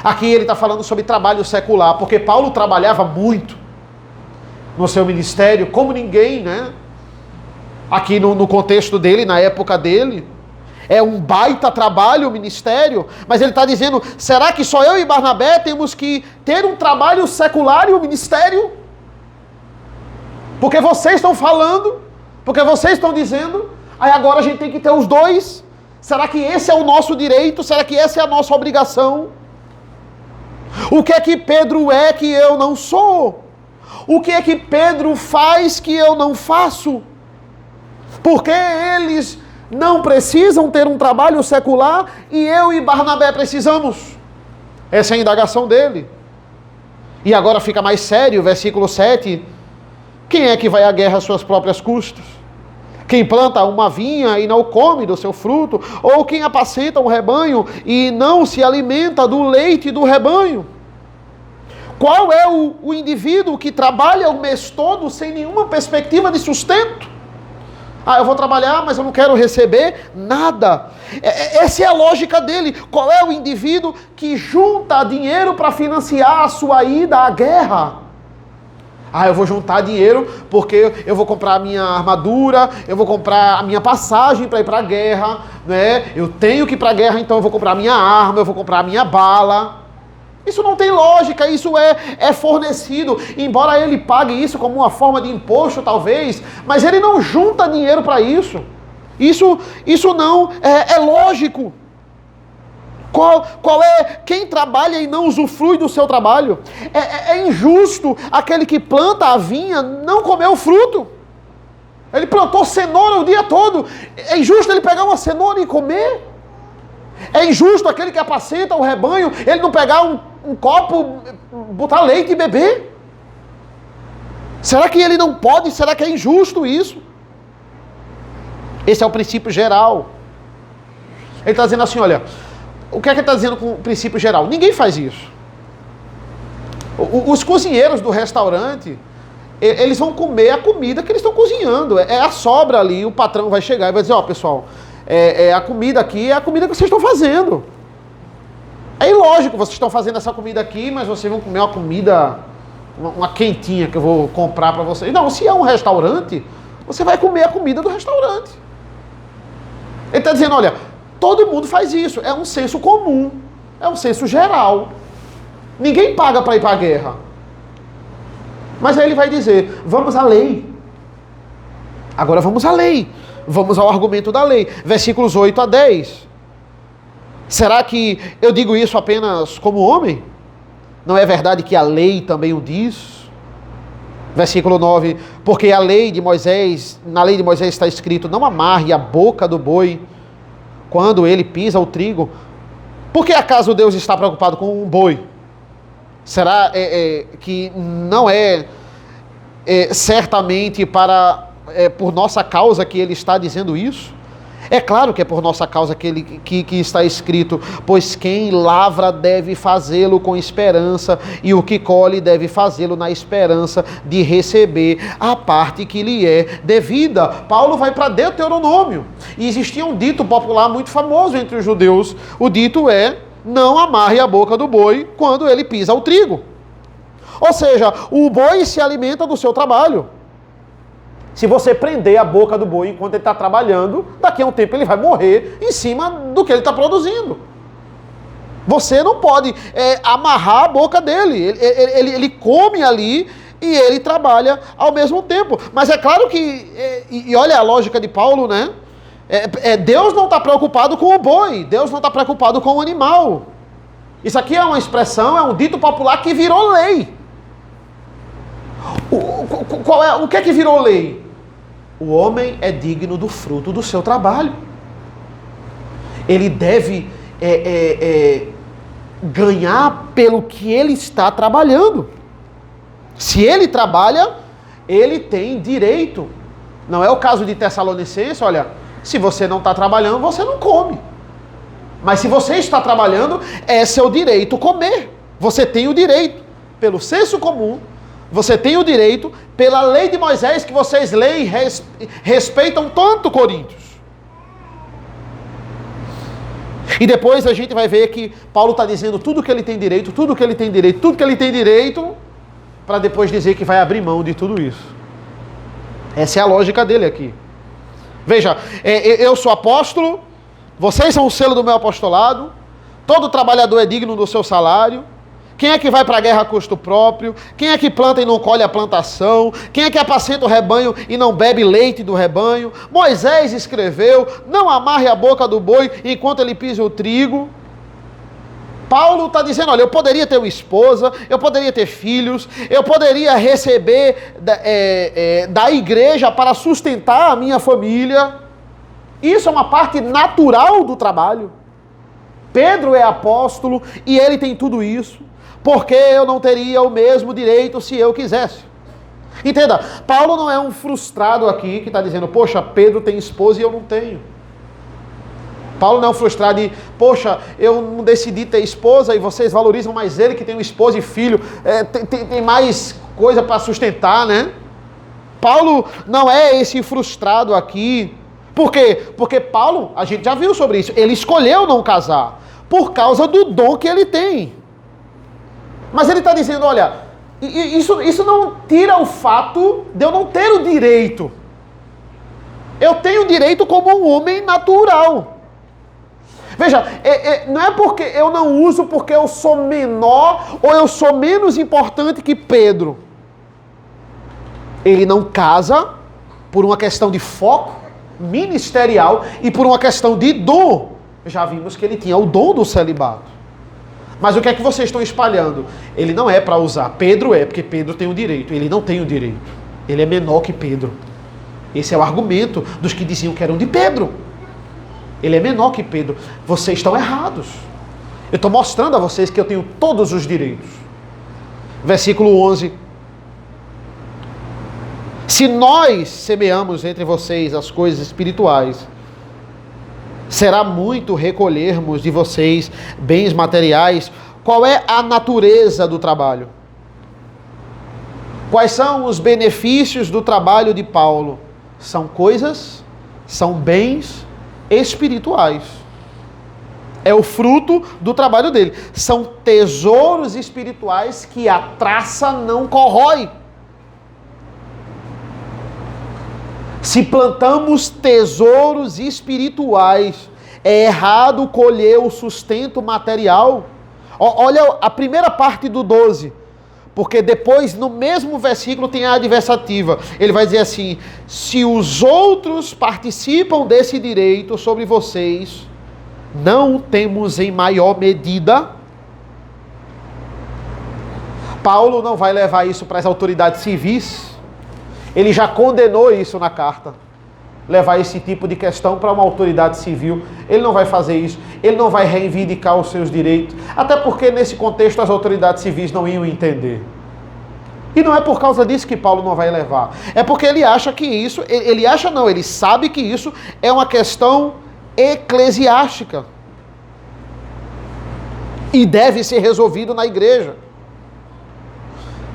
Aqui ele está falando sobre trabalho secular, porque Paulo trabalhava muito no seu ministério, como ninguém, né? Aqui no contexto dele, na época dele, é um baita trabalho o ministério, mas ele está dizendo, será que só eu e Barnabé temos que ter um trabalho secular e o ministério? Porque vocês estão falando, porque vocês estão dizendo, aí agora a gente tem que ter os dois? Será que esse é o nosso direito? Será que essa é a nossa obrigação? O que é que Pedro é que eu não sou? O que é que Pedro faz que eu não faço? Porque eles não precisam ter um trabalho secular e eu e Barnabé precisamos? Essa é a indagação dele. E agora fica mais sério, versículo 7. Quem é que vai à guerra às suas próprias custas? Quem planta uma vinha e não come do seu fruto? Ou quem apacenta um rebanho e não se alimenta do leite do rebanho? Qual é o indivíduo que trabalha o mês todo sem nenhuma perspectiva de sustento? Eu vou trabalhar, mas eu não quero receber nada. Essa é a lógica dele. Qual é o indivíduo que junta dinheiro para financiar a sua ida à guerra? Eu vou juntar dinheiro porque eu vou comprar a minha armadura, eu vou comprar a minha passagem para ir para a guerra, né? Eu tenho que ir para a guerra, então eu vou comprar a minha arma, eu vou comprar a minha bala. Isso não tem lógica, isso é fornecido, embora ele pague isso como uma forma de imposto talvez, mas ele não junta dinheiro para isso. Isso não é lógico. Qual é quem trabalha e não usufrui do seu trabalho? É injusto aquele que planta a vinha não comer o fruto. Ele plantou cenoura o dia todo. É injusto ele pegar uma cenoura e comer? É injusto aquele que apacenta o rebanho, ele não pegar um copo, botar leite e beber? Será que ele não pode? Será que é injusto isso? Esse é o princípio geral. Ele está dizendo assim, olha, o que é que ele está dizendo com o princípio geral? Ninguém faz isso. Os cozinheiros do restaurante, eles vão comer a comida que eles estão cozinhando. É a sobra ali, o patrão vai chegar e vai dizer, pessoal, a comida aqui é a comida que vocês estão fazendo. É ilógico, vocês estão fazendo essa comida aqui, mas vocês vão comer uma comida, uma quentinha que eu vou comprar para vocês. Não, se é um restaurante, você vai comer a comida do restaurante. Ele está dizendo, olha, todo mundo faz isso, é um senso comum, é um senso geral. Ninguém paga para ir para a guerra. Mas aí ele vai dizer, vamos à lei. Agora vamos à lei. Vamos ao argumento da lei. Versículos 8 a 10. Será que eu digo isso apenas como homem? Não é verdade que a lei também o diz? Versículo 9. Porque a lei de Moisés, na lei de Moisés está escrito, não amarre a boca do boi quando ele pisa o trigo. Por que acaso Deus está preocupado com um boi? Será que não é certamente por nossa causa que ele está dizendo isso? É claro que é por nossa causa que está escrito, pois quem lavra deve fazê-lo com esperança, e o que colhe deve fazê-lo na esperança de receber a parte que lhe é devida. Paulo vai para Deuteronômio, e existia um dito popular muito famoso entre os judeus. O dito é, não amarre a boca do boi quando ele pisa o trigo. Ou seja, o boi se alimenta do seu trabalho. Se você prender a boca do boi enquanto ele está trabalhando, daqui a um tempo ele vai morrer em cima do que ele está produzindo. Você não pode amarrar a boca dele. Ele come ali e ele trabalha ao mesmo tempo. Mas é claro que, e olha a lógica de Paulo, né? Deus não está preocupado com o boi, Deus não está preocupado com o animal. Isso aqui é uma expressão, é um dito popular que virou lei. O que é que virou lei? O homem é digno do fruto do seu trabalho. Ele deve ganhar pelo que ele está trabalhando. Se ele trabalha, ele tem direito. Não é o caso de Tessalonicenses, olha, se você não está trabalhando, você não come. Mas se você está trabalhando, é seu direito comer. Você tem o direito, pelo senso comum, você tem o direito, pela lei de Moisés, que vocês leem e respeitam tanto, Coríntios. E depois a gente vai ver que Paulo está dizendo tudo que ele tem direito, tudo que ele tem direito, tudo que ele tem direito, para depois dizer que vai abrir mão de tudo isso. Essa é a lógica dele aqui. Veja, eu sou apóstolo, vocês são o selo do meu apostolado, todo trabalhador é digno do seu salário. Quem é que vai para a guerra a custo próprio? Quem é que planta e não colhe a plantação? Quem é que apacenta o rebanho e não bebe leite do rebanho? Moisés escreveu, não amarre a boca do boi enquanto ele pisa o trigo. Paulo está dizendo, olha, eu poderia ter uma esposa, eu poderia ter filhos, eu poderia receber da igreja para sustentar a minha família. Isso é uma parte natural do trabalho. Pedro é apóstolo e ele tem tudo isso. Porque eu não teria o mesmo direito se eu quisesse. Entenda, Paulo não é um frustrado aqui que está dizendo, poxa, Pedro tem esposa e eu não tenho. Paulo não é um frustrado de, poxa, eu não decidi ter esposa e vocês valorizam mais ele que tem uma esposa e filho, tem mais coisa para sustentar, né? Paulo não é esse frustrado aqui. Por quê? Porque Paulo, a gente já viu sobre isso, ele escolheu não casar por causa do dom que ele tem. Mas ele está dizendo, olha, isso não tira o fato de eu não ter o direito. Eu tenho direito como um homem natural. Veja, não é porque eu não uso porque eu sou menor ou eu sou menos importante que Pedro. Ele não casa por uma questão de foco ministerial e por uma questão de dom. Já vimos que ele tinha o dom do celibato. Mas o que é que vocês estão espalhando? Ele não é para usar. Pedro é, porque Pedro tem o direito. Ele não tem o direito. Ele é menor que Pedro. Esse é o argumento dos que diziam que eram de Pedro. Ele é menor que Pedro. Vocês estão errados. Eu estou mostrando a vocês que eu tenho todos os direitos. Versículo 11. Se nós semeamos entre vocês as coisas espirituais, será muito recolhermos de vocês bens materiais. Qual é a natureza do trabalho? Quais são os benefícios do trabalho de Paulo? São são bens espirituais. É o fruto do trabalho dele. São tesouros espirituais que a traça não corrói. Se plantamos tesouros espirituais, é errado colher o sustento material? Olha a primeira parte do 12, porque depois no mesmo versículo tem a adversativa. Ele vai dizer assim: se os outros participam desse direito sobre vocês, não o temos em maior medida? Paulo não vai levar isso para as autoridades civis. Ele já condenou isso na carta. Levar esse tipo de questão para uma autoridade civil. Ele não vai fazer isso. Ele não vai reivindicar os seus direitos. Até porque nesse contexto as autoridades civis não iam entender. E não é por causa disso que Paulo não vai levar. É porque ele acha que isso... ele sabe que isso é uma questão eclesiástica. E deve ser resolvido na igreja.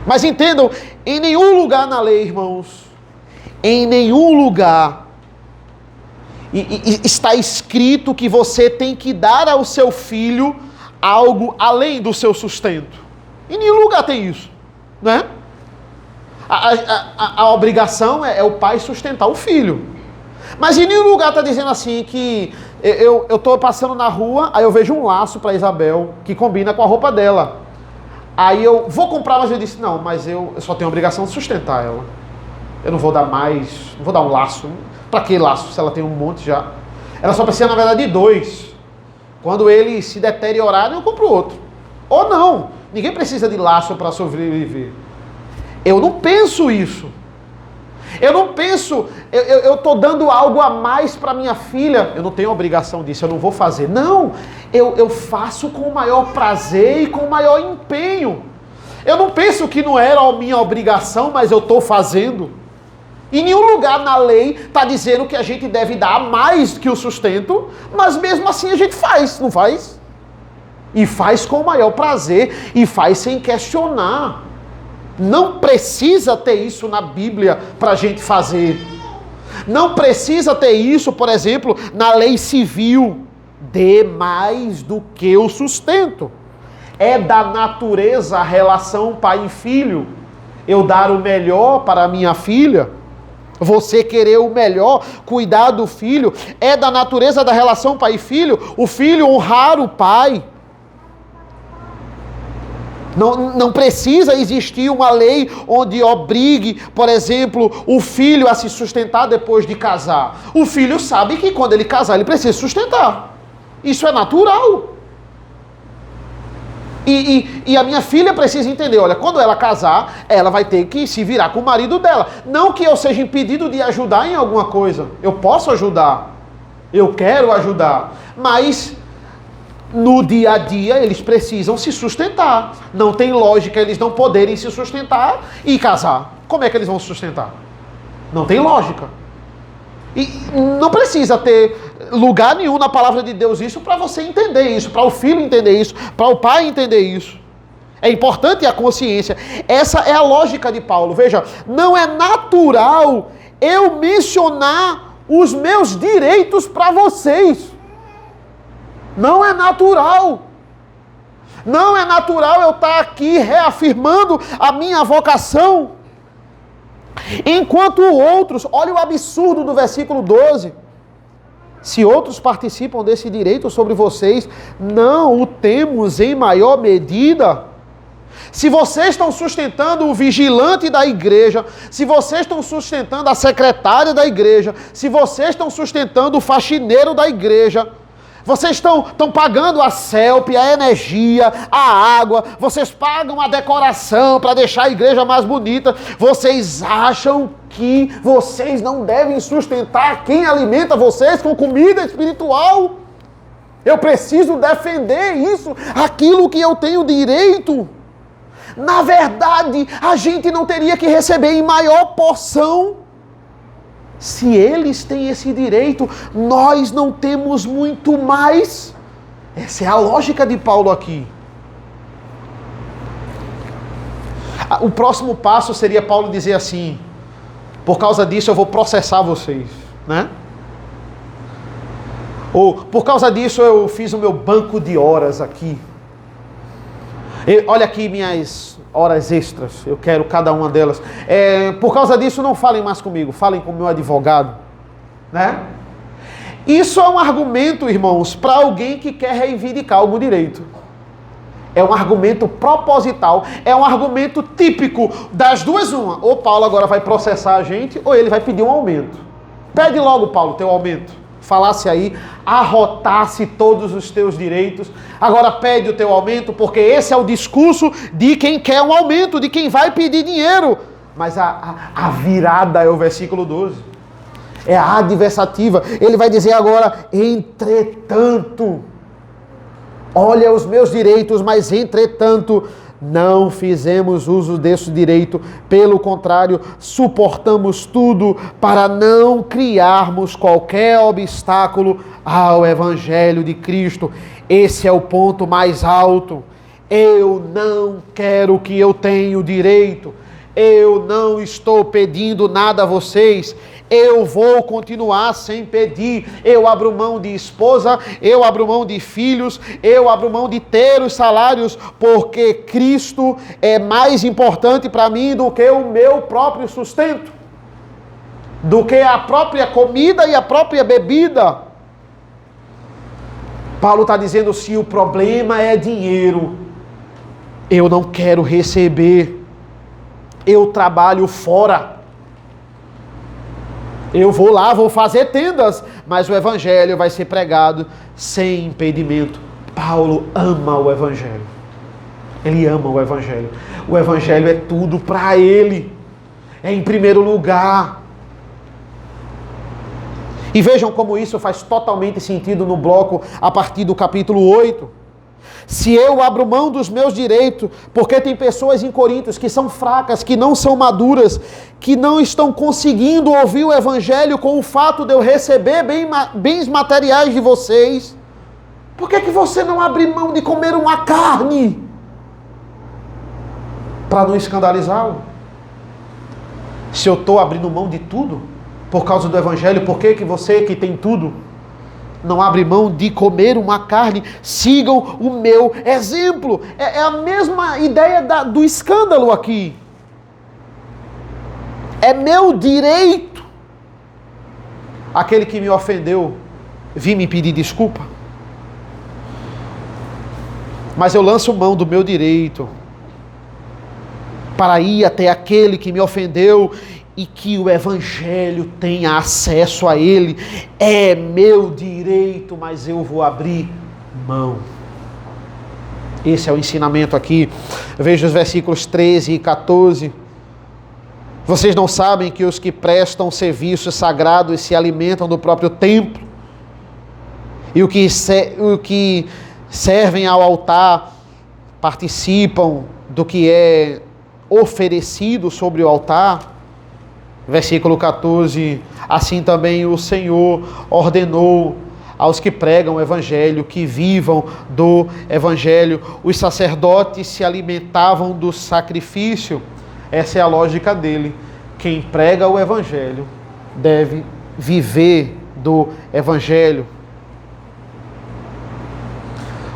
Mas entendam, em nenhum lugar na lei, irmãos, em nenhum lugar está escrito que você tem que dar ao seu filho algo além do seu sustento. Em nenhum lugar tem isso, né? A obrigação é o pai sustentar o filho. Mas em nenhum lugar está dizendo assim que eu estou passando na rua, aí eu vejo um laço para Isabel que combina com a roupa dela. Aí eu vou comprar, mas eu disse, não, mas eu só tenho a obrigação de sustentar ela. Eu não vou dar mais, não vou dar um laço. Pra que laço, se ela tem um monte já? Ela só precisa, na verdade, de 2. Quando ele se deteriorar, eu compro outro. Ou não, ninguém precisa de laço para sobreviver. Eu não penso isso. Eu não penso, eu estou dando algo a mais para minha filha. Eu não tenho obrigação disso, eu não vou fazer. Não, eu faço com o maior prazer e com o maior empenho. Eu não penso que não era a minha obrigação, mas eu estou fazendo. Em nenhum lugar na lei está dizendo que a gente deve dar mais que o sustento, mas mesmo assim a gente faz, não faz? E faz com o maior prazer, e faz sem questionar. Não precisa ter isso na Bíblia para a gente fazer. Não precisa ter isso, por exemplo, na lei civil. Dê mais do que o sustento. É da natureza a relação pai e filho. Eu dar o melhor para a minha filha. Você querer o melhor, cuidar do filho. É da natureza da relação pai e filho. O filho honrar o pai. Não precisa existir uma lei onde obrigue, por exemplo, o filho a se sustentar depois de casar. O filho sabe que quando ele casar, ele precisa sustentar. Isso é natural. E a minha filha precisa entender, olha, quando ela casar, ela vai ter que se virar com o marido dela. Não que eu seja impedido de ajudar em alguma coisa. Eu posso ajudar. Eu quero ajudar. Mas no dia a dia, eles precisam se sustentar. Não tem lógica eles não poderem se sustentar e casar. Como é que eles vão se sustentar? Não tem lógica. E não precisa ter lugar nenhum na palavra de Deus isso para você entender isso, para o filho entender isso, para o pai entender isso. É importante a consciência. Essa é a lógica de Paulo. Veja, não é natural eu mencionar os meus direitos para vocês. Não é natural. Não é natural eu estar aqui reafirmando a minha vocação. Enquanto outros, olha o absurdo do versículo 12. Se outros participam desse direito sobre vocês, não o temos em maior medida. Se vocês estão sustentando o vigilante da igreja, se vocês estão sustentando a secretária da igreja, se vocês estão sustentando o faxineiro da igreja, vocês estão pagando a CELP, a energia, a água, vocês pagam a decoração para deixar a igreja mais bonita. Vocês acham que vocês não devem sustentar quem alimenta vocês com comida espiritual? Eu preciso defender isso, aquilo que eu tenho direito. Na verdade, a gente não teria que receber em maior porção. Se eles têm esse direito, nós não temos muito mais. Essa é a lógica de Paulo aqui. O próximo passo seria Paulo dizer assim: por causa disso eu vou processar vocês, né? Ou por causa disso eu fiz o meu banco de horas aqui. Olha aqui horas extras, eu quero cada uma delas. Por causa disso, não falem mais comigo, falem com o meu advogado, né? Isso é um argumento, irmãos, para alguém que quer reivindicar algum direito. É um argumento proposital, é um argumento típico das duas uma. Ou Paulo agora vai processar a gente, ou ele vai pedir um aumento. Pede logo, Paulo, teu aumento. Falasse aí, arrotasse todos os teus direitos. Agora pede o teu aumento, porque esse é o discurso de quem quer um aumento, de quem vai pedir dinheiro. Mas a virada é o versículo 12. É a adversativa. Ele vai dizer agora, entretanto, olha os meus direitos, mas entretanto, não fizemos uso desse direito. Pelo contrário, suportamos tudo para não criarmos qualquer obstáculo ao Evangelho de Cristo. Esse é o ponto mais alto. Eu não quero que eu tenha direito. Eu não estou pedindo nada a vocês. Eu vou continuar sem pedir. Eu abro mão de esposa, eu abro mão de filhos, eu abro mão de ter os salários, porque Cristo é mais importante para mim do que o meu próprio sustento, do que a própria comida e a própria bebida. Paulo está dizendo, se o problema é dinheiro, eu não quero receber. Eu trabalho fora. Eu vou lá, vou fazer tendas, mas o Evangelho vai ser pregado sem impedimento. Paulo ama o Evangelho. Ele ama o Evangelho. O Evangelho é tudo para ele. É em primeiro lugar. E vejam como isso faz totalmente sentido no bloco a partir do capítulo 8. Se eu abro mão dos meus direitos, porque tem pessoas em Coríntios que são fracas, que não são maduras, que não estão conseguindo ouvir o Evangelho com o fato de eu receber bens materiais de vocês, por que você não abre mão de comer uma carne? Para não escandalizá-lo. Se eu estou abrindo mão de tudo, por causa do Evangelho, por que você que tem tudo, não abre mão de comer uma carne? Sigam o meu exemplo. É a mesma ideia do escândalo aqui. É meu direito. Aquele que me ofendeu, vir me pedir desculpa. Mas eu lanço mão do meu direito para ir até aquele que me ofendeu e que o Evangelho tenha acesso a ele. É meu direito, mas eu vou abrir mão. Esse é o ensinamento aqui. Veja os versículos 13 e 14. Vocês não sabem que os que prestam serviços sagrados se alimentam do próprio templo? E o que servem ao altar participam do que é oferecido sobre o altar? Versículo 14, assim também o Senhor ordenou aos que pregam o Evangelho que vivam do Evangelho. Os sacerdotes se alimentavam do sacrifício. Essa é a lógica dele. Quem prega o Evangelho deve viver do Evangelho.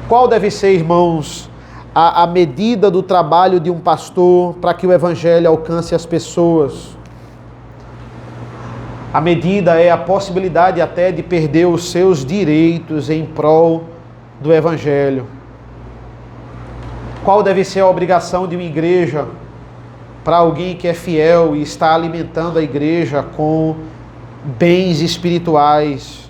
Qual deve ser, irmãos, a medida do trabalho de um pastor para que o Evangelho alcance as pessoas? A medida é a possibilidade até de perder os seus direitos em prol do Evangelho. Qual deve ser a obrigação de uma igreja para alguém que é fiel e está alimentando a igreja com bens espirituais?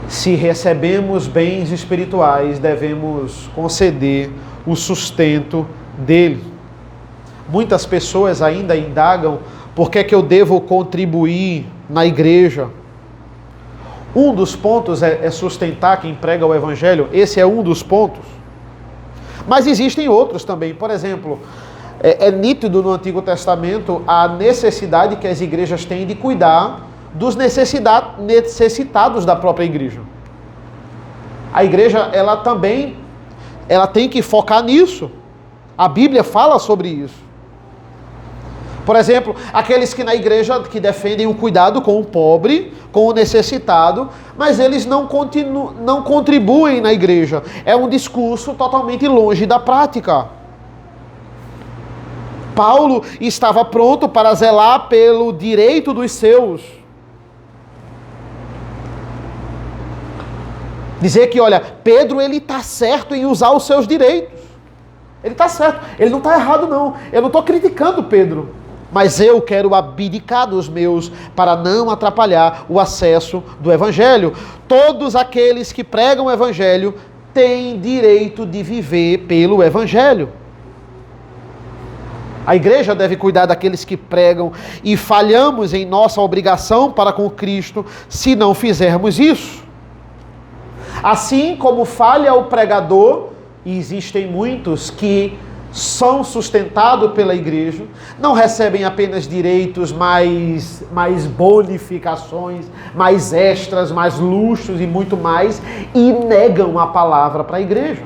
Se recebemos bens espirituais, devemos conceder o sustento dele. Muitas pessoas ainda indagam: por que eu devo contribuir na igreja? Um dos pontos é sustentar quem prega o Evangelho. Esse é um dos pontos. Mas existem outros também. Por exemplo, é nítido no Antigo Testamento a necessidade que as igrejas têm de cuidar dos necessitados da própria igreja. A igreja, ela tem que focar nisso. A Bíblia fala sobre isso. Por exemplo, aqueles que na igreja que defendem o cuidado com o pobre, com o necessitado, mas eles não contribuem na igreja. É um discurso totalmente longe da prática. Paulo estava pronto para zelar pelo direito dos seus. Dizer que, olha, Pedro, ele está certo em usar os seus direitos. Ele está certo, ele não está errado não. Eu não estou criticando Pedro, mas eu quero abdicar dos meus para não atrapalhar o acesso do Evangelho. Todos aqueles que pregam o Evangelho têm direito de viver pelo Evangelho. A igreja deve cuidar daqueles que pregam e falhamos em nossa obrigação para com Cristo se não fizermos isso. Assim como falha o pregador, e existem muitos que são sustentados pela igreja, não recebem apenas direitos, mais bonificações, mais extras, mais luxos e muito mais, e negam a palavra para a igreja.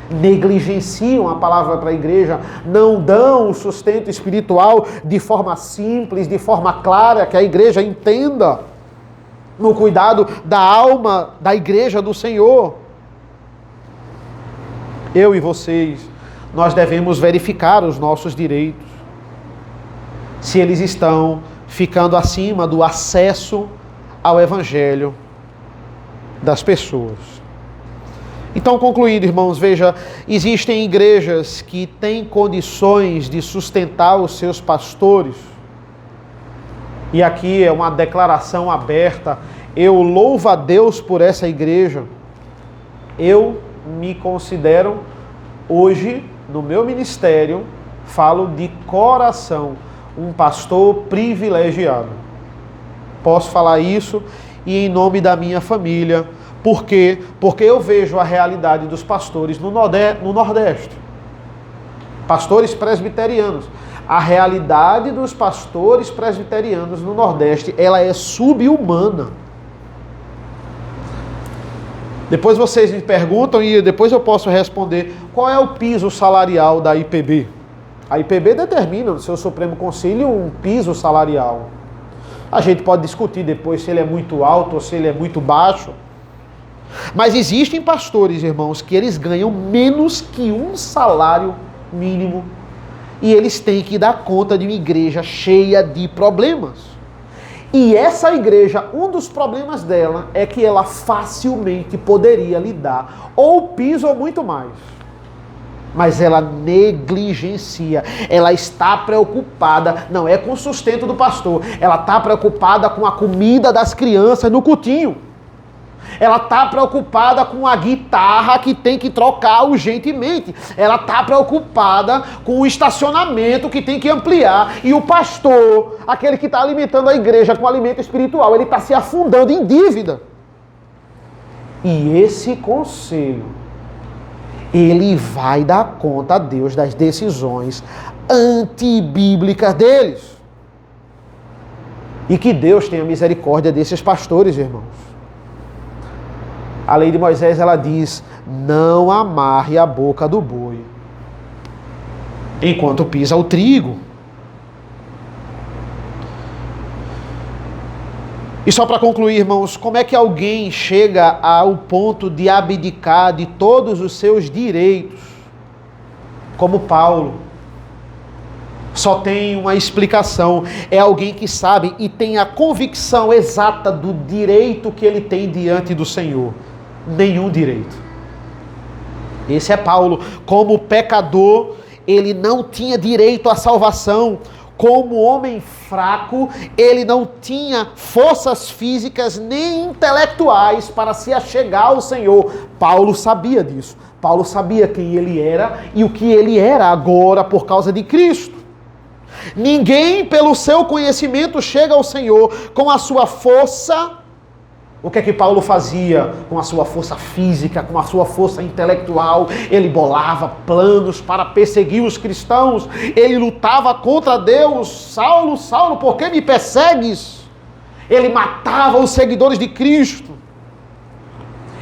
Negligenciam a palavra para a igreja, não dão o sustento espiritual de forma simples, de forma clara, que a igreja entenda, no cuidado da alma da igreja do Senhor. Eu e vocês, nós devemos verificar os nossos direitos, se eles estão ficando acima do acesso ao Evangelho das pessoas. Então, concluindo, irmãos, veja, existem igrejas que têm condições de sustentar os seus pastores. E aqui é uma declaração aberta. Eu louvo a Deus por essa igreja. Eu me considero hoje, no meu ministério, falo de coração, um pastor privilegiado. Posso falar isso e em nome da minha família. Por quê? Porque eu vejo a realidade dos pastores no Nordeste. Pastores presbiterianos. A realidade dos pastores presbiterianos no Nordeste, ela é subhumana. Depois vocês me perguntam e depois eu posso responder qual é o piso salarial da IPB. A IPB determina no seu Supremo Concílio um piso salarial. A gente pode discutir depois se ele é muito alto ou se ele é muito baixo. Mas existem pastores, irmãos, que eles ganham menos que um salário mínimo e eles têm que dar conta de uma igreja cheia de problemas. E essa igreja, um dos problemas dela é que ela facilmente poderia lidar ou piso ou muito mais. Mas ela negligencia, ela está preocupada, não é com o sustento do pastor, ela está preocupada com a comida das crianças no cultinho. Ela está preocupada com a guitarra que tem que trocar urgentemente. Ela está preocupada com o estacionamento que tem que ampliar. E o pastor, aquele que está alimentando a igreja com alimento espiritual, ele está se afundando em dívida. E esse conselho, ele vai dar conta a Deus das decisões antibíblicas deles. E que Deus tenha misericórdia desses pastores, irmãos. A lei de Moisés, ela diz, não amarre a boca do boi enquanto pisa o trigo. E só para concluir, irmãos, como é que alguém chega ao ponto de abdicar de todos os seus direitos, como Paulo? Só tem uma explicação, é alguém que sabe e tem a convicção exata do direito que ele tem diante do Senhor. Nenhum direito. Esse é Paulo. Como pecador, ele não tinha direito à salvação. Como homem fraco, ele não tinha forças físicas nem intelectuais para se achegar ao Senhor. Paulo sabia disso. Paulo sabia quem ele era e o que ele era agora por causa de Cristo. Ninguém, pelo seu conhecimento, chega ao Senhor com a sua força. O que é que Paulo fazia com a sua força física, com a sua força intelectual? Ele bolava planos para perseguir os cristãos. Ele lutava contra Deus. Saulo, Saulo, por que me persegues? Ele matava os seguidores de Cristo.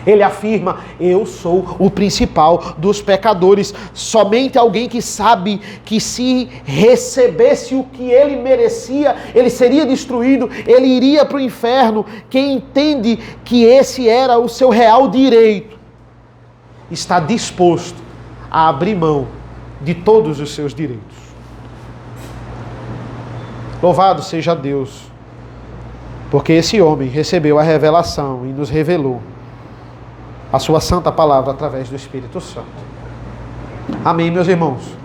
Ele afirma, eu sou o principal dos pecadores. Somente alguém que sabe que se recebesse o que ele merecia, ele seria destruído, ele iria para o inferno. Quem entende que esse era o seu real direito, está disposto a abrir mão de todos os seus direitos. Louvado seja Deus, porque esse homem recebeu a revelação e nos revelou a sua santa palavra através do Espírito Santo. Amém, meus irmãos?